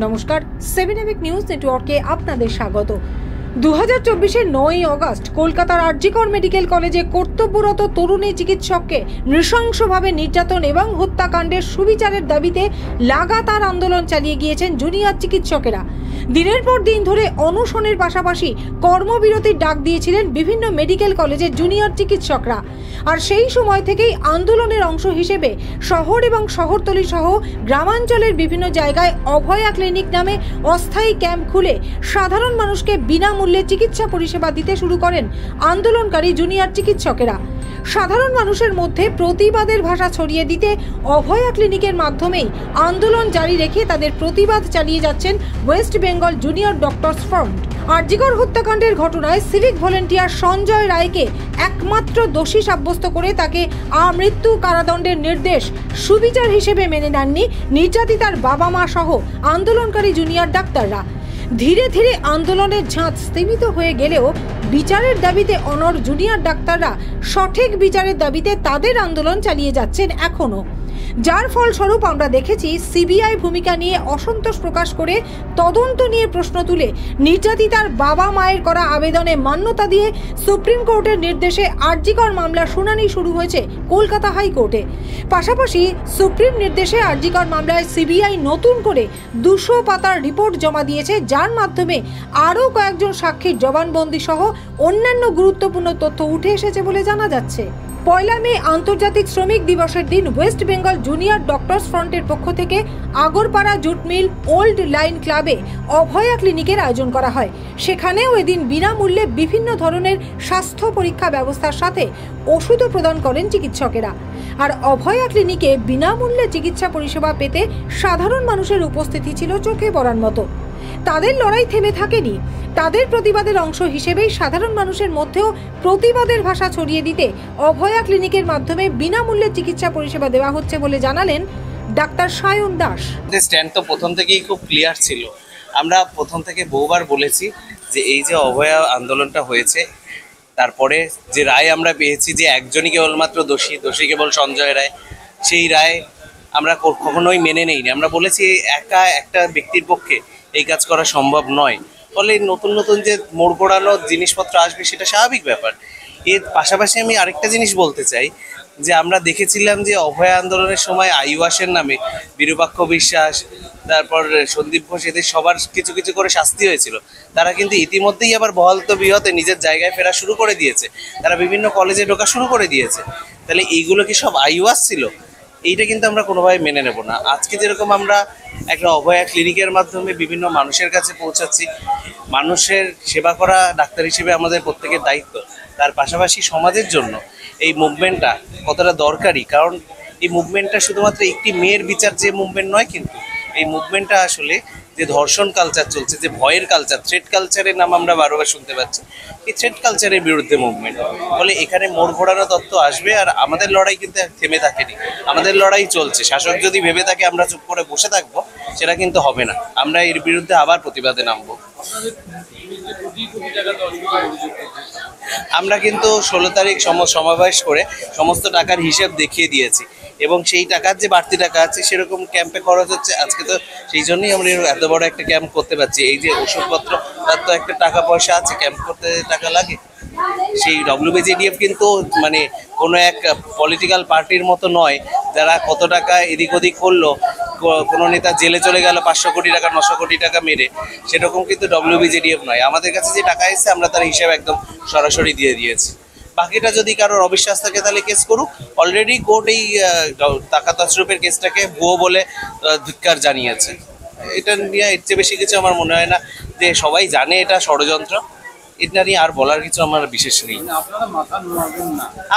নমস্কার, 7 নিউজ নেটওয়ার্কে আপনাদের স্বাগত। 2024-এর 9ই আগস্ট কলকাতার আরজিকর মেডিকেল কলেজে কর্তব্যরত তরুণী চিকিৎসককে নৃশংসভাবে নির্যাতন এবং হত্যাকাণ্ডের সুবিচারের দাবিতে লাগাতার আন্দোলন চালিয়ে গিয়েছেন জুনিয়র চিকিৎসকেরা। দিনের পর দিন ধরে অনশনের পাশাপাশি কর্মবিরতির ডাক দিয়েছিলেন বিভিন্ন মেডিকেল কলেজের জুনিয়র চিকিৎসকরা। আর সেই সময় থেকেই আন্দোলনের অংশ হিসেবে শহর এবং শহরতলি সহ গ্রামাঞ্চলের বিভিন্ন জায়গায় অভয়া ক্লিনিক নামে অস্থায়ী ক্যাম্প খুলে সাধারণ মানুষকে বিনামূল্যে চিকিৎসা পরিষেবা দিতে শুরু করেন আন্দোলনকারী জুনিয়র চিকিৎসকেরা। সাধারণ মানুষের মধ্যে প্রতিবাদের ভাষা ছড়িয়ে দিতে অভয়া ক্লিনিকের মাধ্যমেই আন্দোলন জারি রেখে তাদের প্রতিবাদ চালিয়ে যাচ্ছেন West Bengal junior doctors front. RG Kar হত্যাকাণ্ডের ঘটনায় সিভিক ভলেন্টিয়ার সঞ্জয় রায়কে একমাত্র দোষী সাব্যস্ত করে তাকে আমৃত্যু কারাদণ্ডের নির্দেশ সুবিচার হিসেবে মেনে নেননি নির্যাতিতার বাবা মা সহ আন্দোলনকারী জুনিয়র ডাক্তাররা। ধীরে ধীরে আন্দোলনের ঝাঁজ স্তীমিত হয়ে গেলেও বিচারের দাবিতে অনড় জুনিয়র ডাক্তাররা সঠিক বিচারের দাবিতে তাদের আন্দোলন চালিয়ে যাচ্ছেন এখনো। যার ফলস্বরূপ আমরা দেখেছি সিবিআই ভূমিকা নিয়ে অসন্তোষ প্রকাশ করে তদন্ত নিয়ে প্রশ্ন তুলে নির্যাতিতার বাবা মায়ের করা আবেদনে মান্যতা দিয়ে সুপ্রিম কোর্টের নির্দেশে আরজিকর মামলার শুনানি শুরু হয়েছে কলকাতা হাইকোর্টে। পাশাপাশি সুপ্রিম নির্দেশে আরজিকর মামলায় সিবিআই নতুন করে 200 পাতার রিপোর্ট জমা দিয়েছে, যার মাধ্যমে আরও কয়েকজন সাক্ষীর জবানবন্দি সহ অন্যান্য গুরুত্বপূর্ণ তথ্য উঠে এসেছে বলে জানা যাচ্ছে। 1 মে আন্তর্জাতিক শ্রমিক দিবসের দিন ওয়েস্ট বেঙ্গল জুনিয়র ডক্টরস ফ্রন্টের পক্ষ থেকে Agarpara jute mill old line ক্লাবে অভয়া ক্লিনিকের আয়োজন করা হয়। সেখানেও এদিন বিনামূল্যে বিভিন্ন ধরনের স্বাস্থ্য পরীক্ষা ব্যবস্থার সাথে ওষুধও প্রদান করেন চিকিৎসকেরা। আর অভয়া ক্লিনিকে বিনামূল্যে চিকিৎসা পরিষেবা পেতে সাধারণ মানুষের উপস্থিতি ছিল চোখে পড়ার মতো। তাদের লড়াই থেমে থাকেনি। তাদের প্রতিবাদের অংশ হিসেবেই সাধারণ মানুষের মধ্যেও প্রতিবাদের ভাষা ছড়িয়ে দিতে অভয়া ক্লিনিকের মাধ্যমে বিনামূল্যে চিকিৎসা পরিষেবা দেওয়া হচ্ছে বলে জানালেন ডাক্তার সায়ন দাস। স্ট্যান্ড তো প্রথম থেকেই খুব ক্লিয়ার ছিল। আমরা প্রথম থেকে বহুবার বলেছি যে এই যে অভয়া আন্দোলনটা হয়েছে, তারপরে যে রায় আমরা পেয়েছি যে একজনই কেবলমাত্র দোষী কেবল সঞ্জয় রায়, সেই রায় আমরা কখনোই মেনে নেইনি। আমরা বলেছি একা একটা ব্যক্তির পক্ষে এই কাজ করা সম্ভব নয়, ফলে নতুন নতুন যে মোড় ঘোরানো জিনিসপত্র আসবে সেটা স্বাভাবিক ব্যাপার। এর পাশাপাশি আমি আরেকটা জিনিস বলতে চাই যে আমরা দেখেছিলাম যে অভয়া আন্দোলনের সময় আইওয়াসের নামে বিরূপাক্ষ বিশ্বাস, তারপর সন্দীপ ঘোষ, এদের সবার কিছু কিছু করে শাস্তি হয়েছিল। তারা কিন্তু ইতিমধ্যেই আবার বহালতো বিহতে নিজের জায়গায় ফেরা শুরু করে দিয়েছে, তারা বিভিন্ন কলেজে ঢোকা শুরু করে দিয়েছে। তাহলে এইগুলো কি সব আইওয়াস ছিল? এইটা কিন্তু আমরা কোনোভাবে মেনে নেব না। আজকে যেরকম আমরা একটা অভয়া ক্লিনিকের মাধ্যমে বিভিন্ন মানুষের কাছে পৌঁছাচ্ছি, মানুষের সেবা করা ডাক্তার হিসেবে আমাদের প্রত্যেকের দায়িত্ব। তার পাশাপাশি সমাজের জন্য এই মুভমেন্টটা কতটা দরকারি, কারণ এই মুভমেন্টটা শুধুমাত্র একটি মেয়ের বিচার যে মুভমেন্ট নয়, কিন্তু এই মুভমেন্টটা আসলে যে ধর্ষণ কালচার চলছে, যে ভয়ের কালচার, থ্রেট কালচারের নাম আমরা বারবার শুনতে পাচ্ছি, এই থ্রেট কালচারের বিরুদ্ধে মুভমেন্ট। ফলে এখানে মোড় ঘোরানো তত্ত্ব আসবে। আর আমাদের লড়াই কিন্তু থেমে থাকেনি, আমাদের লড়াই চলছে। শাসক যদি ভেবে থাকে আমরা চুপ করে বসে থাকবো, সেটা কিন্তু হবে না। আমরা এর বিরুদ্ধে আবার প্রতিবাদে নামবো। আমরা কিন্তু 16 তারিখ সমাবেশ করে সমস্ত টাকার হিসেব দেখিয়ে দিয়েছি, এবং সেই টাকার যে বাড়তি টাকা আছে সেরকম ক্যাম্পে খরচ হচ্ছে। আজকে তো সেই জন্যই আমরা এত বড় একটা ক্যাম্প করতে পারছি। এই যে ওষুধপত্র, তার তো একটা টাকা পয়সা আছে, ক্যাম্প করতে টাকা লাগে। সেই WBJDF কিন্তু মানে কোনো এক পলিটিক্যাল পার্টির মতো নয়, যারা কত টাকা এদিক ওদিক করলো, কোনো নেতা জেলে চলে গেল 500 কোটি টাকা 900 কোটি টাকা মেরে, সেরকম কিন্তু WBJDF নয়। আমাদের কাছে যে টাকা এসেছে আমরা তার হিসাব একদম সরাসরি দিয়ে দিয়েছি। বাকিটা যদি কারোর অবিশ্বাস থাকে তাহলে কেস করুক। অলরেডি কোর্ট এই টাকা তছরূপের কেসটাকে ভুয়ো বলে ধিক্কার জানিয়েছে। এটা নিয়ে এর চেয়ে বেশি কিছু আমার মনে হয় না, যে সবাই জানে এটা ষড়যন্ত্র। এটা নিয়ে আর বলার কিছু আমার বিশেষ নেই।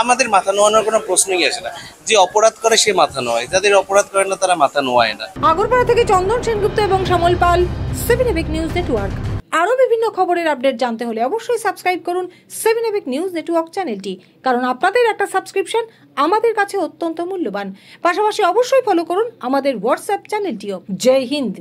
আমাদের মাথা নোয়ানোর কোনো প্রশ্নই আসে না। যে অপরাধ করে সে মাথা নোয়ায়, যাদের অপরাধ করে না তারা মাথা নোয়ায় না। আগরপাড়া থেকে চন্দন সেনগুপ্ত এবং শ্যামল পাল, 7 নিউজ নেটওয়ার্ক। আরও বিভিন্ন খবরের আপডেট জানতে হলে অবশ্যই সাবস্ক্রাইব করুন 7 নিউজ নেটওয়ার্ক চ্যানেলটি, কারণ আপনাদের একটা সাবস্ক্রিপশন আমাদের কাছে অত্যন্ত মূল্যবান। পাশাপাশি অবশ্যই ফলো করুন আমাদের হোয়াটসঅ্যাপ চ্যানেলটিও। জয় হিন্দ।